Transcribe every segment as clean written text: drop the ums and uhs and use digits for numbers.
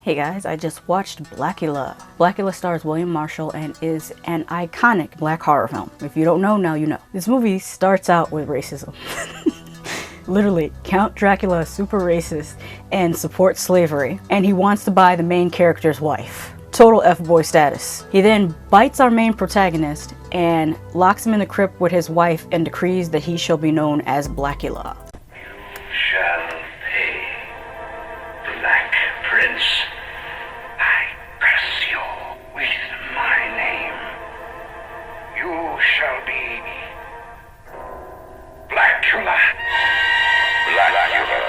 Hey guys, I just watched Blacula. Blacula stars William Marshall and is an iconic black horror film. If you don't know, now you know. This movie starts out with racism. Literally, Count Dracula is super racist and supports slavery, and he wants to buy the main character's wife. Total F-boy status. He then bites our main protagonist and locks him in the crypt with his wife and decrees that he shall be known as Blacula. Shall pay, Black Prince. I press you with my name. You shall be Blacula. Blacula.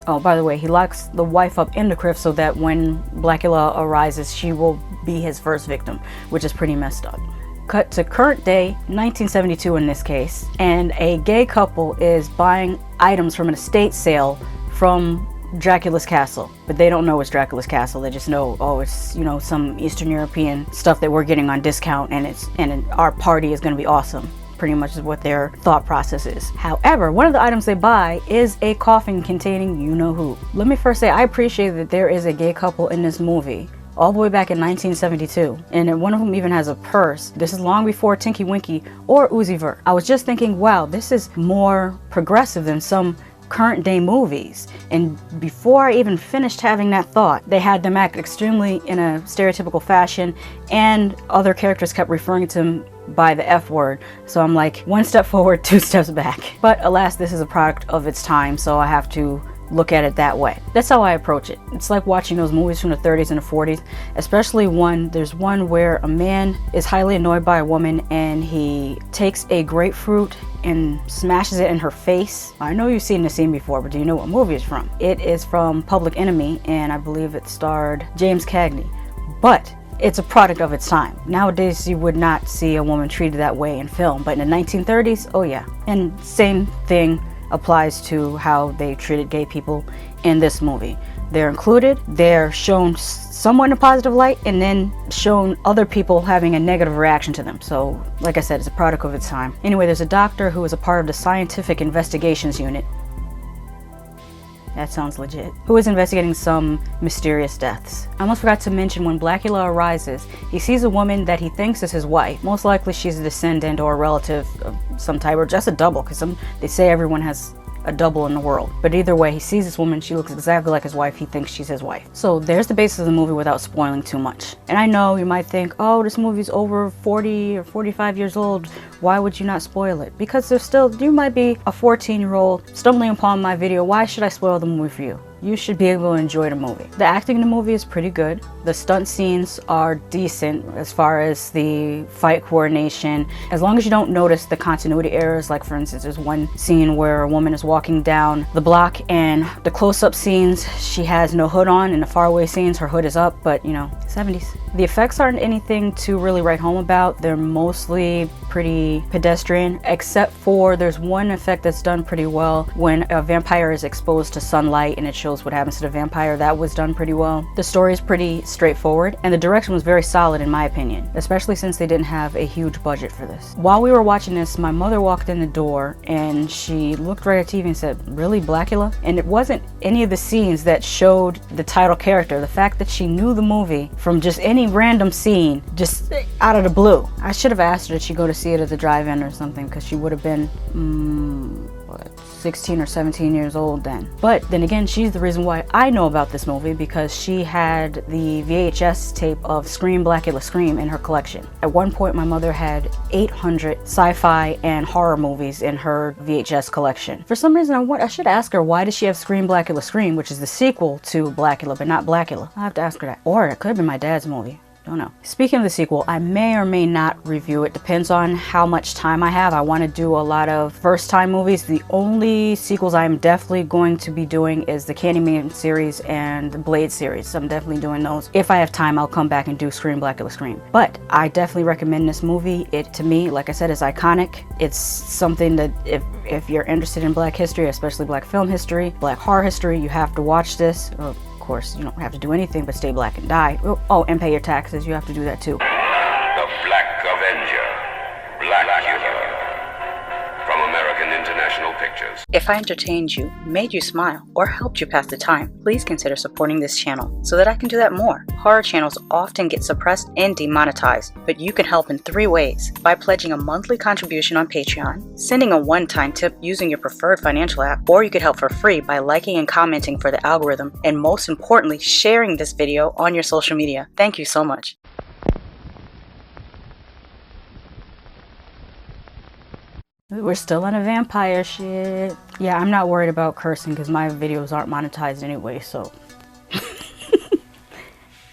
Oh, by the way, he locks the wife up in the crypt so that when Blacula arises, she will be his first victim, which is pretty messed up. Cut to current day, 1972 in this case, and a gay couple is buying items from an estate sale from Dracula's castle. But they don't know it's Dracula's castle, they just know, oh, it's, you know, some Eastern European stuff that we're getting on discount and our party is gonna be awesome. Pretty much is what their thought process is. However, one of the items they buy is a coffin containing you-know-who. Let me first say, I appreciate that there is a gay couple in this movie, all the way back in 1972, and one of them even has a purse. This is long before Tinky Winky or Uzi Vert. I was just thinking, wow, this is more progressive than some current day movies. And before I even finished having that thought, they had them act extremely in a stereotypical fashion, and other characters kept referring to him by the F word. So I'm like, one step forward, two steps back. But alas, this is a product of its time, so I have to look at it that way. That's how I approach it. It's like watching those movies from the 30s and the 40s, especially there's one where a man is highly annoyed by a woman and he takes a grapefruit and smashes it in her face. I know you've seen the scene before, but do you know what movie it's from? It is from Public Enemy, and I believe it starred James Cagney. But it's a product of its time. Nowadays, you would not see a woman treated that way in film, but in the 1930s, oh yeah. And same thing applies to how they treated gay people in this movie. They're included, they're shown somewhat in a positive light, and then shown other people having a negative reaction to them. So, like I said, it's a product of its time. Anyway, there's a doctor who is a part of the Scientific Investigations Unit. That sounds legit. Who is investigating some mysterious deaths. I almost forgot to mention, when Blacula arises, he sees a woman that he thinks is his wife. Most likely she's a descendant or a relative of some type, or just a double, because they say everyone has a double in the world. But either way, he sees this woman, she looks exactly like his wife, he thinks she's his wife. So there's the basis of the movie without spoiling too much. And I know you might think, oh, this movie's over 40 or 45 years old, why would you not spoil it? Because you might be a 14-year-old stumbling upon my video, why should I spoil the movie for you? You should be able to enjoy the movie. The acting in the movie is pretty good. The stunt scenes are decent as far as the fight coordination, as long as you don't notice the continuity errors. Like, for instance, there's one scene where a woman is walking down the block, and the close-up scenes, she has no hood on, and the faraway scenes, her hood is up, but you know, 70s. The effects aren't anything to really write home about. They're mostly pretty pedestrian, except for there's one effect that's done pretty well when a vampire is exposed to sunlight and it shows what happens to the vampire. That was done pretty well. The story is pretty straightforward, and the direction was very solid in my opinion, especially since they didn't have a huge budget for this. While we were watching this, my mother walked in the door and she looked right at TV and said, "Really, Blacula?" And it wasn't any of the scenes that showed the title character. The fact that she knew the movie from just any random scene, just out of the blue. I should have asked her, did she go to see it at the drive-in or something, because she would have been, 6 16 or 17 years old then. But then again, she's the reason why I know about this movie, because she had the VHS tape of Scream, Blacula Scream in her collection. At one point, my mother had 800 sci-fi and horror movies in her VHS collection. For some reason, I should ask her, why does she have Scream, Blacula Scream, which is the sequel to Blacula, but not Blacula? I'll have to ask her that. Or it could have been my dad's movie. Don't know. Speaking of the sequel, I may or may not review it. Depends on how much time I have. I want to do a lot of first time movies. The only sequels I'm definitely going to be doing is the Candyman series and the Blade series. So I'm definitely doing those. If I have time, I'll come back and do Scream, Blacula Scream. But I definitely recommend this movie. It, to me, like I said, is iconic. It's something that if you're interested in Black history, especially Black film history, Black horror history, you have to watch this. Of course, you don't have to do anything but stay black and die. Oh, and pay your taxes. You have to do that too. The Black Avenger, Blacula, from American International Pictures. If I entertained you, made you smile, or helped you pass the time, please consider supporting this channel so that I can do that more. Horror channels often get suppressed and demonetized, but you can help in 3 ways: by pledging a monthly contribution on Patreon, sending a one-time tip using your preferred financial app, or you could help for free by liking and commenting for the algorithm, and most importantly, sharing this video on your social media. Thank you so much. We're still on a vampire shit. Yeah, I'm not worried about cursing because my videos aren't monetized anyway, so.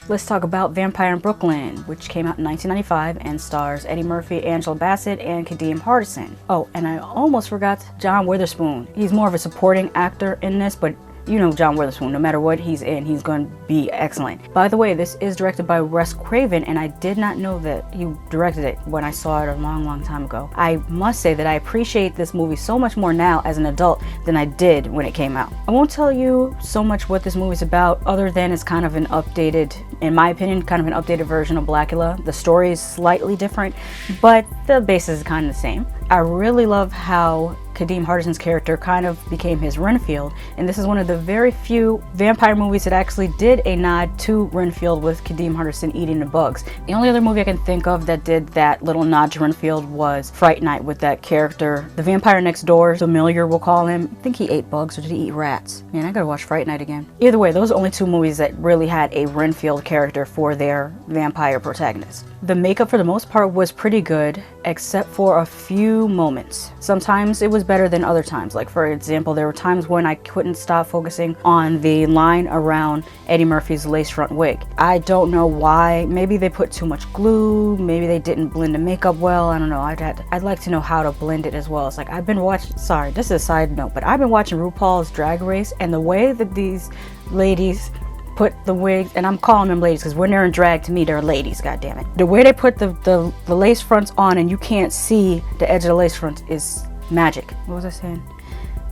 Let's talk about Vampire in Brooklyn, which came out in 1995 and stars Eddie Murphy, Angela Bassett, and Kadeem Hardison. Oh, and I almost forgot John Witherspoon. He's more of a supporting actor in this, but you know John Witherspoon, no matter what he's in, he's going to be excellent. By the way, this is directed by Wes Craven, and I did not know that he directed it when I saw it a long time ago. I must say that I appreciate this movie so much more now as an adult than I did when it came out. I won't tell you so much what this movie's about, other than it's kind of an updated, in my opinion, kind of an updated version of Blacula. The story is slightly different, but the basis is kind of the same. I really love how Kadeem Hardison's character kind of became his Renfield, and this is one of the very few vampire movies that actually did a nod to Renfield with Kadeem Hardison eating the bugs. The only other movie I can think of that did that little nod to Renfield was Fright Night, with that character, the vampire next door, Familiar we'll call him. I think he ate bugs, or did he eat rats? Man, I gotta watch Fright Night again. Either way, those are only 2 movies that really had a Renfield character for their vampire protagonist. The makeup for the most part was pretty good, except for a few moments. Sometimes it was better than other times. Like, for example, there were times when I couldn't stop focusing on the line around Eddie Murphy's lace front wig. I don't know why. Maybe they put too much glue, maybe they didn't blend the makeup well. I don't know. I'd like to know how to blend it as well. It's like, I've been watching, sorry, this is a side note, but I've been watching RuPaul's Drag Race, and the way that these ladies put the wigs, and I'm calling them ladies because when they're in drag, to me they're ladies, goddammit. The way they put the lace fronts on and you can't see the edge of the lace front is magic. What was I saying?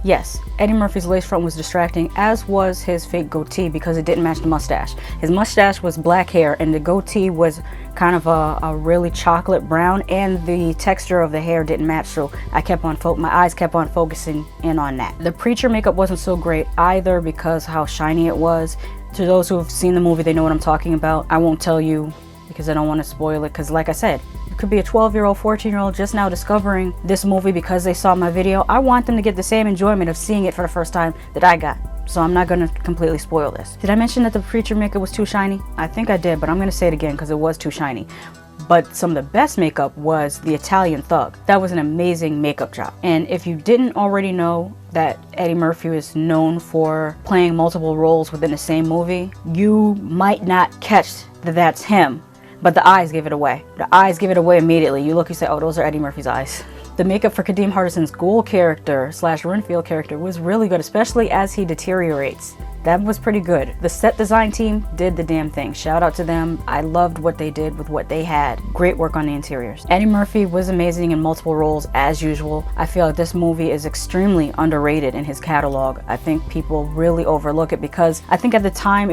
Yes, Eddie Murphy's lace front was distracting, as was his fake goatee, because it didn't match the mustache. His mustache was black hair and the goatee was kind of a really chocolate brown, and the texture of the hair didn't match, so my eyes kept on focusing in on that. The preacher makeup wasn't so great either because how shiny it was. To those who have seen the movie, they know what I'm talking about. I won't tell you because I don't want to spoil it, because like I said, it could be a 12-year-old, 14-year-old just now discovering this movie because they saw my video. I want them to get the same enjoyment of seeing it for the first time that I got. So I'm not going to completely spoil this. Did I mention that the preacher makeup was too shiny? I think I did, but I'm going to say it again because it was too shiny. But some of the best makeup was the Italian thug. That was an amazing makeup job. And if you didn't already know that Eddie Murphy is known for playing multiple roles within the same movie, you might not catch that that's him. But the eyes give it away. The eyes give it away immediately. You look, you say, oh, those are Eddie Murphy's eyes. The makeup for Kadeem Hardison's ghoul character / Renfield character was really good, especially as he deteriorates. That was pretty good. The set design team did the damn thing. Shout out to them. I loved what they did with what they had. Great work on the interiors. Eddie Murphy was amazing in multiple roles as usual. I feel like this movie is extremely underrated in his catalog. I think people really overlook it because I think at the time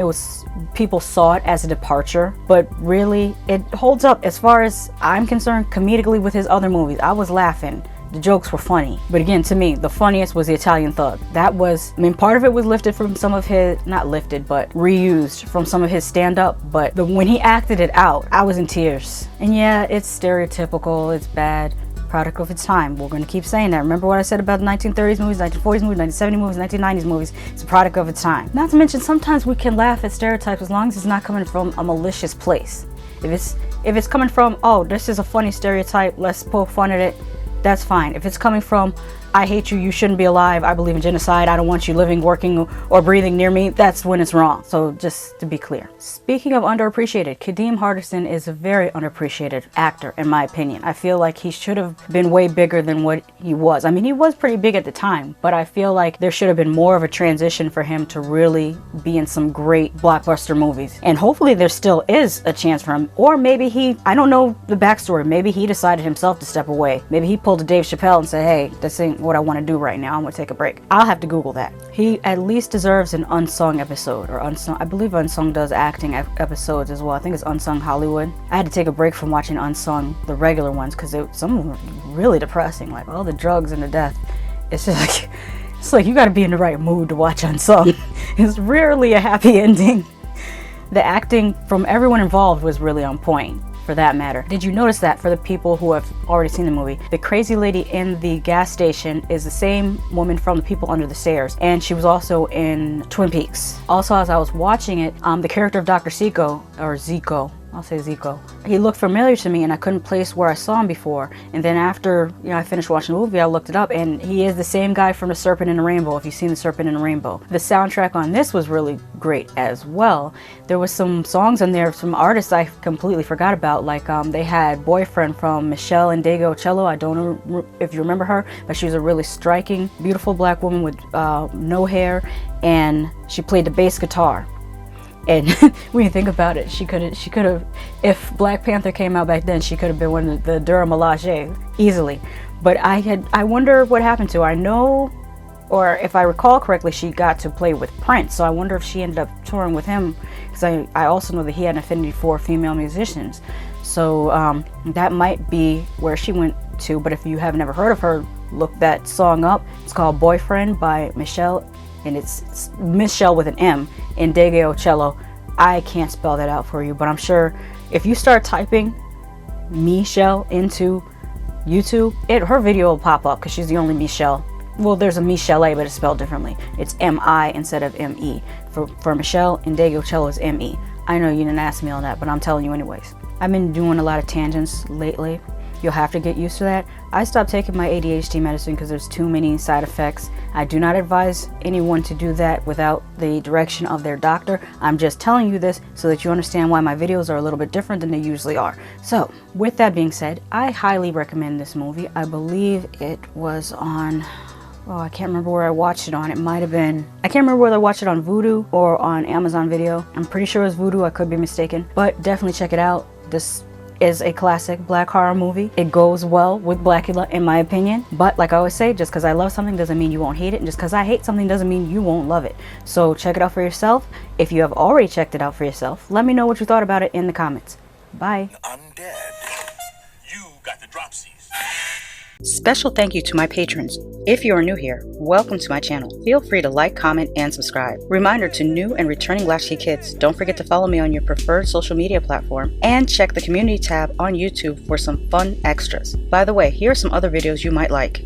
people saw it as a departure, but really it holds up as far as I'm concerned comedically with his other movies. I was laughing. The jokes were funny. But again, to me, the funniest was the Italian thug. That was, I mean, part of it was lifted from some of his, not lifted, but reused from some of his stand-up. But when he acted it out, I was in tears. And yeah, it's stereotypical, it's bad. Product of its time. We're going to keep saying that. Remember what I said about the 1930s movies, 1940s movies, 1970s movies, 1990s movies. It's a product of its time. Not to mention, sometimes we can laugh at stereotypes as long as it's not coming from a malicious place. If it's coming from, oh, this is a funny stereotype, let's poke fun at it, that's fine. If it's coming from, I hate you, you shouldn't be alive, I believe in genocide, I don't want you living, working, or breathing near me, that's when it's wrong. So just to be clear. Speaking of underappreciated, Kadeem Hardison is a very underappreciated actor, in my opinion. I feel like he should have been way bigger than what he was. I mean, he was pretty big at the time, but I feel like there should have been more of a transition for him to really be in some great blockbuster movies. And hopefully there still is a chance for him. Or maybe I don't know the backstory, maybe he decided himself to step away. Maybe he pulled a Dave Chappelle and said, hey, this ain't what I want to do right now, I'm going to take a break. I'll have to Google that. He at least deserves an Unsung episode, or Unsung, I believe Unsung does acting episodes as well. I think it's Unsung Hollywood. I had to take a break from watching Unsung, the regular ones, because some of them were really depressing, like all the drugs and the death. It's just like, it's like you got to be in the right mood to watch Unsung. It's rarely a happy ending. The acting from everyone involved was really on point, for that matter. Did you notice that, for the people who have already seen the movie, the crazy lady in the gas station is the same woman from The People Under the Stairs, and she was also in Twin Peaks. Also, as I was watching it, the character of Dr. Zico, or Zico, I'll say Zico, he looked familiar to me and I couldn't place where I saw him before. And then after, I finished watching the movie, I looked it up, and he is the same guy from The Serpent and the Rainbow, if you've seen The Serpent and the Rainbow. The soundtrack on this was really great as well. There was some songs in there, some artists I completely forgot about, like they had Boyfriend from Michelle Indegocello. I don't know if you remember her, but she was a really striking, beautiful black woman with no hair, and she played the bass guitar. And when you think about it, she could have, if Black Panther came out back then, she could have been one of the Dura Milaje easily. But I wonder what happened to her. I know, or if I recall correctly, she got to play with Prince. So I wonder if she ended up touring with him, because I also know that he had an affinity for female musicians. So that might be where she went to. But if you have never heard of her, look that song up. It's called Boyfriend by Michelle, and it's Michelle with an M, Indegocello. I can't spell that out for you, but I'm sure if you start typing Michelle into YouTube, her video will pop up, because she's the only Michelle. Well, there's a Michelle, but it's spelled differently. It's M-I instead of M-E. For Michelle, Indegocello is M-E. I know you didn't ask me on that, but I'm telling you anyways. I've been doing a lot of tangents lately. You'll have to get used to that. I stopped taking my ADHD medicine because there's too many side effects. I do not advise anyone to do that without the direction of their doctor. I'm just telling you this so that you understand why my videos are a little bit different than they usually are. So, with that being said, I highly recommend this movie. I believe it was on, I can't remember where I watched it on. It might have been, I can't remember whether I watched it on Vudu or on Amazon Video. I'm pretty sure it was Vudu, I could be mistaken. But definitely check it out. This is a classic black horror movie. It goes well with Blacula, in my opinion. But like I always say, just because I love something doesn't mean you won't hate it, and just because I hate something doesn't mean you won't love it. So check it out for yourself. If you have already checked it out for yourself, let me know what you thought about it in the comments. Bye. Undead. You got the dropsies. Special thank you to my patrons. If you are new here, welcome to my channel. Feel free to like, comment, and subscribe. Reminder to new and returning Latchkey kids, don't forget to follow me on your preferred social media platform, and check the community tab on YouTube for some fun extras. By the way, here are some other videos you might like.